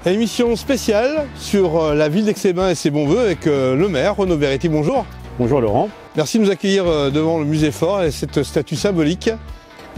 Émission spéciale sur la ville d'Aix-les-Bains et ses bons voeux avec le maire Renaud Beretti. Bonjour. Bonjour Laurent. Merci de nous accueillir devant le musée Fort et cette statue symbolique.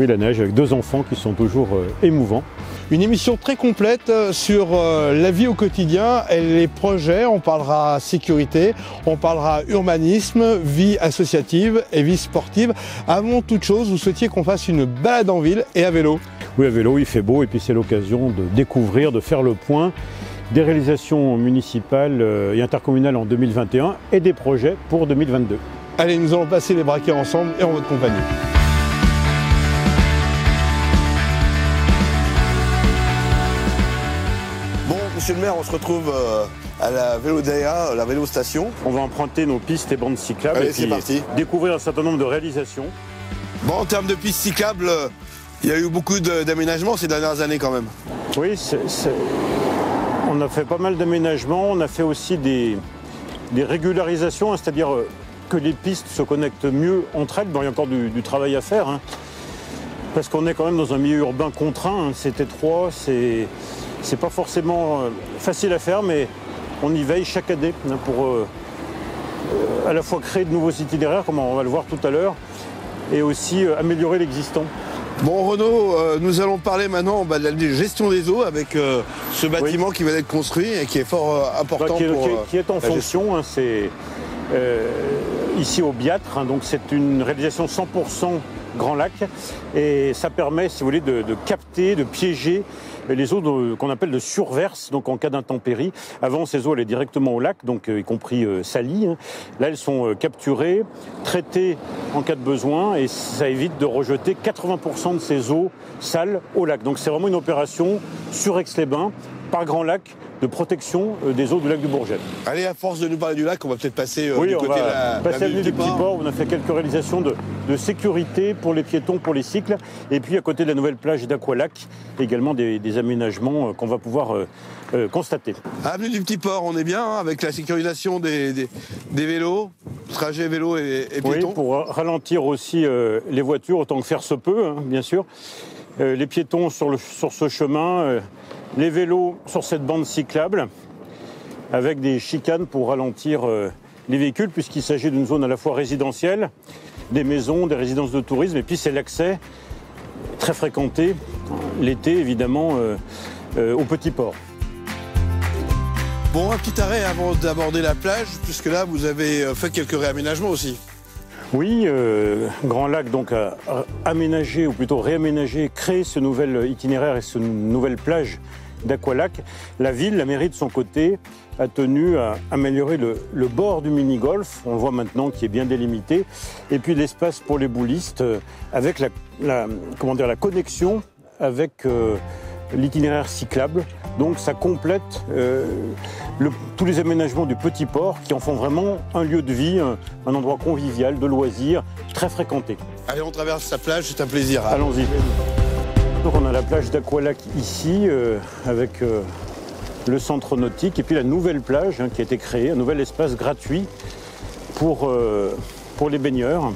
Oui, la neige avec deux enfants qui sont toujours émouvants. Une émission très complète sur la vie au quotidien et les projets. On parlera sécurité, on parlera urbanisme, vie associative et vie sportive. Avant toute chose, vous souhaitiez qu'on fasse une balade en ville et à vélo. Oui, à vélo, il fait beau et puis c'est l'occasion de découvrir, de faire le point des réalisations municipales et intercommunales en 2021 et des projets pour 2022. Allez, nous allons passer les braquets ensemble et en votre compagnie. Bon, monsieur le maire, on se retrouve à la Vélodéa, la vélostation. On va emprunter nos pistes et bandes cyclables. Allez, et c'est parti. Découvrir un certain nombre de réalisations. Bon, en termes de pistes cyclables, il y a eu beaucoup d'aménagements ces dernières années quand même. Oui, on a fait pas mal d'aménagements. On a fait aussi des régularisations, c'est-à-dire que les pistes se connectent mieux entre elles. Bon, il y a encore du travail à faire, hein, parce qu'on est quand même dans un milieu urbain contraint. Hein, c'est étroit, c'est pas forcément facile à faire, mais on y veille chaque année pour à la fois créer de nouveaux itinéraires, comme on va le voir tout à l'heure, et aussi améliorer l'existant. Bon Renaud, nous allons parler maintenant de la gestion des eaux avec ce bâtiment qui va être construit et qui est fort important qui est en fonction, hein, c'est ici au Biatre, hein, donc c'est une réalisation 100% Grand Lac et ça permet, si vous voulez, de capter, de piéger les eaux qu'on appelle de surverse, donc en cas d'intempérie. Avant, ces eaux allaient directement au lac, donc y compris salies. Hein. Là, elles sont capturées, traitées en cas de besoin, et ça évite de rejeter 80% de ces eaux sales au lac. Donc c'est vraiment une opération sur Aix-les-Bains, par Grand Lac, de protection des eaux du lac du Bourget. Allez, à force de nous parler du lac, on va peut-être passer du côté de l'avenue du Petit Port. On a fait quelques réalisations de sécurité pour les piétons, pour les cycles. Et puis à côté de la nouvelle plage d'Aqualac, également des aménagements qu'on va pouvoir constater. Avenue du Petit Port, on est bien hein, avec la sécurisation des vélos, trajet vélo et piétons. Oui, pour ralentir aussi les voitures autant que faire se peut, hein, bien sûr. Les piétons sur ce chemin, les vélos sur cette bande cyclable, avec des chicanes pour ralentir les véhicules, puisqu'il s'agit d'une zone à la fois résidentielle, des maisons, des résidences de tourisme, et puis c'est l'accès très fréquenté, l'été évidemment, au Petit Port. Bon, un petit arrêt avant d'aborder la plage, puisque là vous avez fait quelques réaménagements aussi. Oui, Grand Lac donc a aménagé, ou plutôt réaménagé, créé ce nouvel itinéraire et cette nouvelle plage d'Aqualac. La ville, la mairie de son côté, a tenu à améliorer le bord du mini-golf, on le voit maintenant qui est bien délimité, et puis l'espace pour les boulistes avec la connexion avec l'itinéraire cyclable. Donc ça complète tous les aménagements du Petit Port qui en font vraiment un lieu de vie, un endroit convivial, de loisirs, très fréquenté. Allez, on traverse sa plage, c'est un plaisir. Allons-y. Donc on a la plage d'Aqualac ici, avec le centre nautique, et puis la nouvelle plage qui a été créée, un nouvel espace gratuit pour les baigneurs,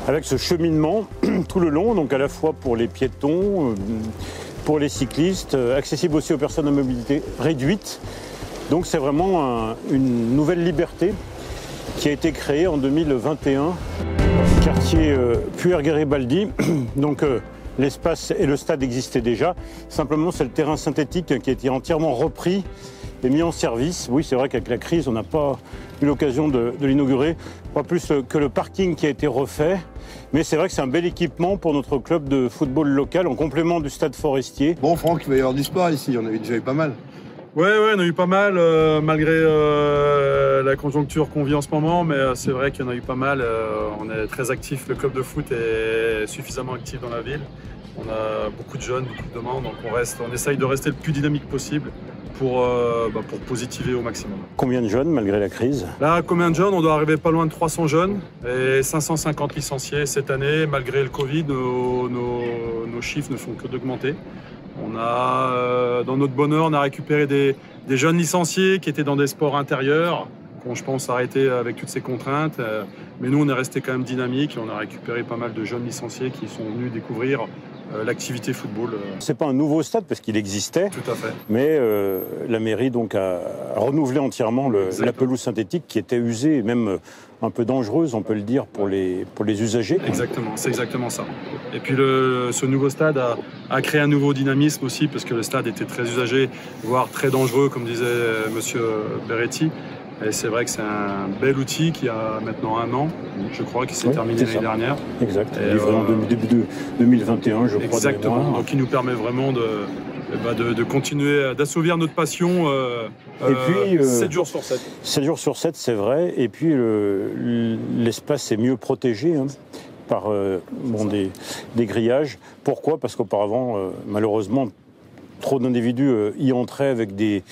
avec ce cheminement tout le long, donc à la fois pour les piétons, pour les cyclistes, accessible aussi aux personnes à mobilité réduite. Donc c'est vraiment une nouvelle liberté qui a été créée en 2021, quartier Puer-Garibaldi. Donc l'espace et le stade existaient déjà. Simplement, c'est le terrain synthétique qui a été entièrement repris et mis en service. Oui, c'est vrai qu'avec la crise, on n'a pas eu l'occasion de l'inaugurer, pas plus que le parking qui a été refait. Mais c'est vrai que c'est un bel équipement pour notre club de football local, en complément du stade forestier. Bon, Franck, il va y avoir du sport ici, on a déjà eu pas mal. Ouais, on a eu pas mal, malgré la conjoncture qu'on vit en ce moment, mais c'est vrai qu'il y en a eu pas mal. On est très actifs, le club de foot est suffisamment actif dans la ville. On a beaucoup de jeunes, beaucoup de demandes, donc on essaye de rester le plus dynamique possible pour positiver au maximum. Combien de jeunes malgré la crise? Là, combien de jeunes? On doit arriver pas loin de 300 jeunes et 550 licenciés cette année. Malgré le Covid, nos chiffres ne font que d'augmenter. On a, dans notre bonheur, on a récupéré des jeunes licenciés qui étaient dans des sports intérieurs, qu'on, je pense, arrêté avec toutes ces contraintes. Mais nous, on est resté quand même dynamique et on a récupéré pas mal de jeunes licenciés qui sont venus découvrir l'activité football. C'est pas un nouveau stade parce qu'il existait. Tout à fait. Mais la mairie donc a renouvelé entièrement la pelouse synthétique qui était usée et même un peu dangereuse, on peut le dire, pour les usagers. Exactement, c'est exactement ça. Et puis ce nouveau stade a créé un nouveau dynamisme aussi parce que le stade était très usagé, voire très dangereux, comme disait Monsieur Beretti. Et c'est vrai que c'est un bel outil qui a maintenant 1 an, je crois, qui s'est terminé l'année dernière. Exact, livré en début de 2021, je crois. Exactement, donc il nous permet vraiment de continuer d'assouvir notre passion 7 jours sur 7. 7 jours sur 7, c'est vrai. Et puis l'espace est mieux protégé par des grillages. Pourquoi ? Parce qu'auparavant, malheureusement, trop d'individus y entraient avec des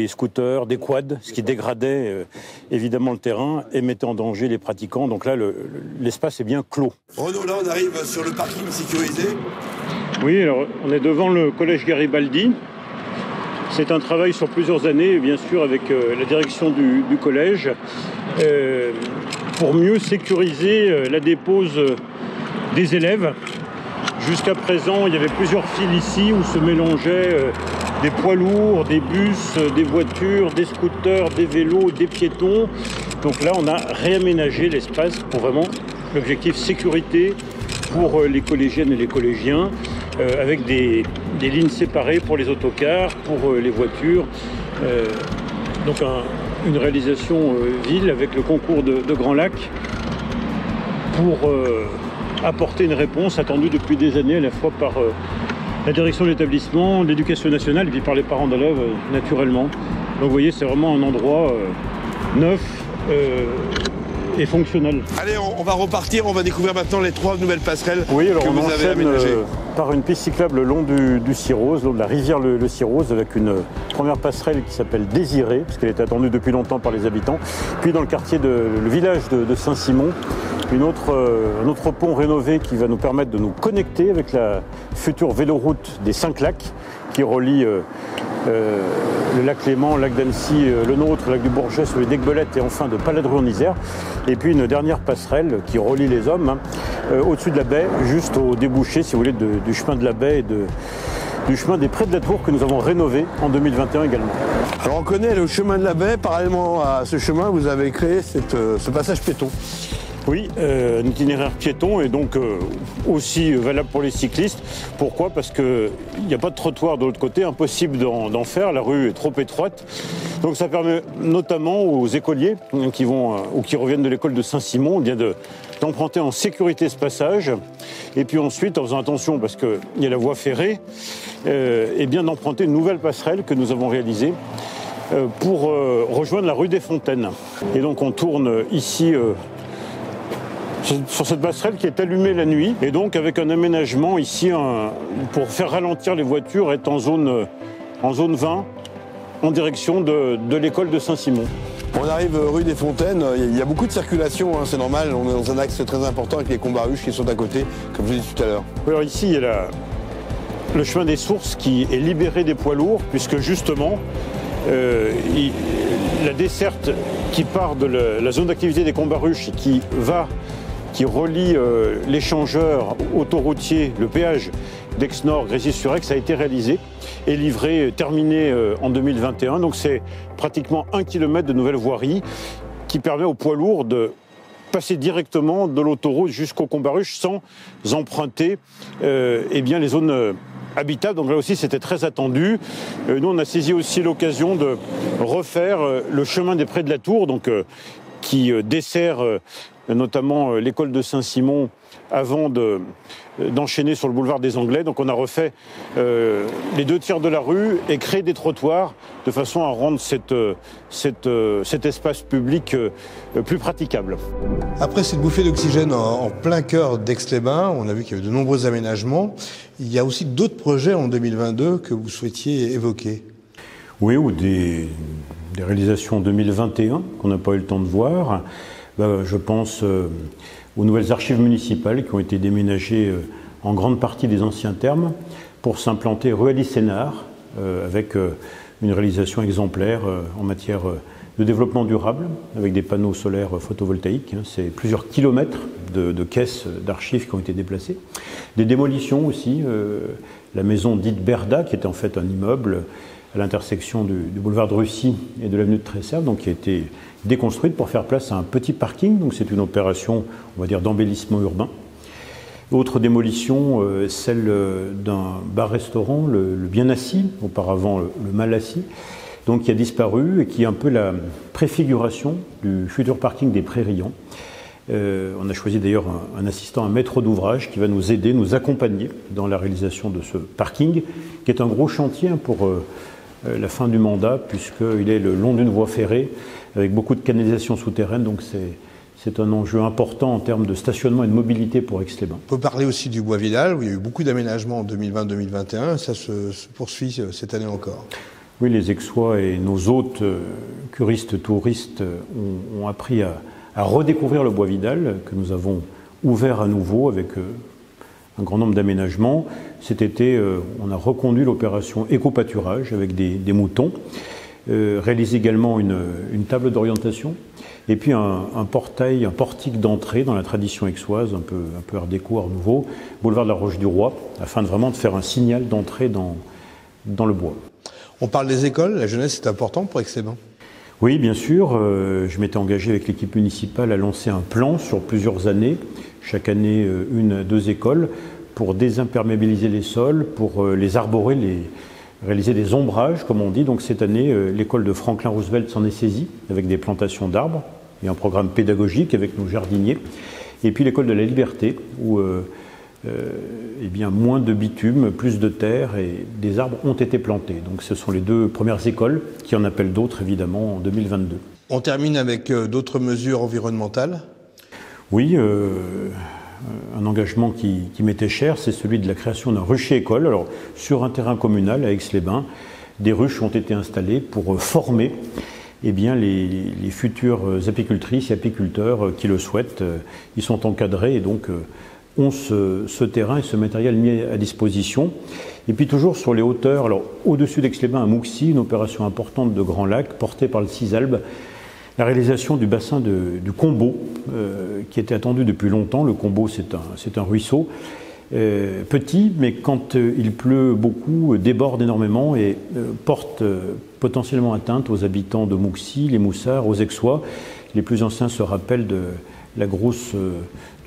scooters, des quads, ce qui dégradait évidemment le terrain et mettait en danger les pratiquants. Donc là, l'espace est bien clos. Renaud, là on arrive sur le parking sécurisé. Oui, alors on est devant le collège Garibaldi. C'est un travail sur plusieurs années, bien sûr, avec la direction du collège, pour mieux sécuriser la dépose des élèves. Jusqu'à présent, il y avait plusieurs files ici où se mélangeaient des poids lourds, des bus, des voitures, des scooters, des vélos, des piétons. Donc là, on a réaménagé l'espace pour vraiment l'objectif sécurité pour les collégiennes et les collégiens, avec des lignes séparées pour les autocars, pour les voitures. Donc une réalisation ville avec le concours de Grand Lac pour apporter une réponse attendue depuis des années à la fois par la direction de l'établissement, l'éducation nationale et puis par les parents d'élèves naturellement. Donc vous voyez, c'est vraiment un endroit neuf et fonctionnel. Allez, on va repartir, on va découvrir maintenant les 3 nouvelles passerelles que vous avez aménagées. Par une piste cyclable le long du Cirose, le long de la rivière le Cirose, avec une première passerelle qui s'appelle Désirée, parce qu'elle est attendue depuis longtemps par les habitants. Puis dans le village de Saint-Simon, un autre pont rénové qui va nous permettre de nous connecter avec la future véloroute des 5 lacs qui relie le lac Léman, le lac d'Annecy, le nôtre, le lac du Bourget, celui d'Aiguebelette et enfin de Paladru en Isère. Et puis une dernière passerelle qui relie les hommes au-dessus de la baie, juste au débouché, si vous voulez, du chemin de la baie et du chemin des Prés de la Tour que nous avons rénové en 2021 également. Alors on connaît le chemin de la baie, parallèlement à ce chemin, vous avez créé ce passage piéton. Oui, un itinéraire piéton et donc aussi valable pour les cyclistes. Pourquoi ? Parce qu'il n'y a pas de trottoir de l'autre côté, impossible d'en faire, la rue est trop étroite. Donc ça permet notamment aux écoliers qui vont ou qui reviennent de l'école de Saint-Simon d'emprunter en sécurité ce passage. Et puis ensuite, en faisant attention parce qu'il y a la voie ferrée, et bien d'emprunter une nouvelle passerelle que nous avons réalisée pour rejoindre la rue des Fontaines. Et donc on tourne ici sur cette passerelle qui est allumée la nuit et donc avec un aménagement ici pour faire ralentir les voitures est en zone 20 en direction de l'école de Saint-Simon. On arrive rue des Fontaines, il y a beaucoup de circulation, c'est normal, on est dans un axe très important avec les Combaruches qui sont à côté, comme je l'ai dit tout à l'heure. Alors ici il y a le chemin des sources qui est libéré des poids lourds puisque justement la desserte qui part de la zone d'activité des Combaruches et qui relie l'échangeur autoroutier, le péage d'Aix-Nord, Grésy-sur-Aix, a été réalisé et livré, terminé en 2021. Donc c'est pratiquement 1 kilomètre de nouvelle voirie qui permet aux poids lourds de passer directement de l'autoroute jusqu'aux Combaruches sans emprunter les zones habitables. Donc là aussi c'était très attendu. Nous on a saisi aussi l'occasion de refaire le chemin des Prés de la Tour, qui dessert notamment l'école de Saint-Simon avant d'enchaîner sur le boulevard des Anglais. Donc on a refait les 2 tiers de la rue et créé des trottoirs de façon à rendre cet espace public plus praticable. Après cette bouffée d'oxygène en plein cœur d'Aix-les-Bains, on a vu qu'il y avait de nombreux aménagements. Il y a aussi d'autres projets en 2022 que vous souhaitiez évoquer. Oui, ou des réalisations en 2021 qu'on n'a pas eu le temps de voir. Je pense aux nouvelles archives municipales qui ont été déménagées en grande partie des anciens thermes pour s'implanter rue Alice Sénard avec une réalisation exemplaire en matière de développement durable avec des panneaux solaires photovoltaïques. C'est plusieurs kilomètres de caisses d'archives qui ont été déplacées. Des démolitions aussi, la maison dite Berda, qui était en fait un immeuble à l'intersection du boulevard de Russie et de l'avenue de Tresserre, donc qui a été déconstruite pour faire place à un petit parking. Donc c'est une opération, on va dire, d'embellissement urbain. Autre démolition, celle d'un bar-restaurant, le Bien Assis, auparavant le Mal Assis, donc qui a disparu et qui est un peu la préfiguration du futur parking des Prairians. On a choisi d'ailleurs un assistant, un maître d'ouvrage qui va nous aider, nous accompagner dans la réalisation de ce parking, qui est un gros chantier pour la fin du mandat, puisqu'il est le long d'une voie ferrée avec beaucoup de canalisation souterraine, donc c'est un enjeu important en termes de stationnement et de mobilité pour Aix-les-Bains. On peut parler aussi du Bois Vidal, où il y a eu beaucoup d'aménagements en 2020-2021, ça se poursuit cette année encore. Oui, les Aixois et nos hôtes curistes, touristes ont appris à redécouvrir le Bois Vidal, que nous avons ouvert à nouveau avec un grand nombre d'aménagements. Cet été, on a reconduit l'opération éco-pâturage avec des moutons, réalisé également une table d'orientation, et puis un portail, un portique d'entrée dans la tradition aixoise, un peu art déco, art nouveau, boulevard de la Roche-du-Roi, afin vraiment de faire un signal d'entrée dans le bois. On parle des écoles, la jeunesse est importante pour Aix-les-Bains. Oui, bien sûr. Je m'étais engagé avec l'équipe municipale à lancer un plan sur plusieurs années, chaque année 1 à 2 écoles, pour désimperméabiliser les sols, pour les arborer, réaliser des ombrages, comme on dit. Donc cette année, l'école de Franklin Roosevelt s'en est saisie, avec des plantations d'arbres et un programme pédagogique avec nos jardiniers. Et puis l'école de la Liberté, où eh bien, moins de bitume, plus de terre et des arbres ont été plantés. Donc ce sont les 2 premières écoles qui en appellent d'autres évidemment en 2022. On termine avec d'autres mesures environnementales. Oui, un engagement qui m'était cher, c'est celui de la création d'un rucher-école. Alors sur un terrain communal à Aix-les-Bains, des ruches ont été installées pour former eh bien, les futures apicultrices et apiculteurs qui le souhaitent. Ils sont encadrés et donc ont ce terrain et ce matériel mis à disposition. Et puis toujours sur les hauteurs, alors au-dessus d'Aix-les-Bains à Mouxy, une opération importante de Grand Lac portée par le CISALB, la réalisation du bassin du Combeau, qui était attendu depuis longtemps. Le Combeau, c'est un ruisseau petit, mais quand il pleut beaucoup, déborde énormément et porte potentiellement atteinte aux habitants de Mouxy, les Moussards, aux Aixois. Les plus anciens se rappellent du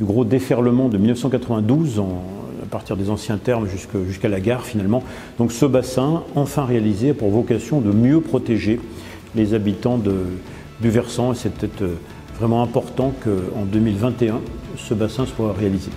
gros déferlement de 1992, à partir des anciens termes jusqu'à la gare finalement. Donc ce bassin, enfin réalisé, a pour vocation de mieux protéger les habitants du versant. Et c'est peut-être vraiment important qu'en 2021, ce bassin soit réalisé.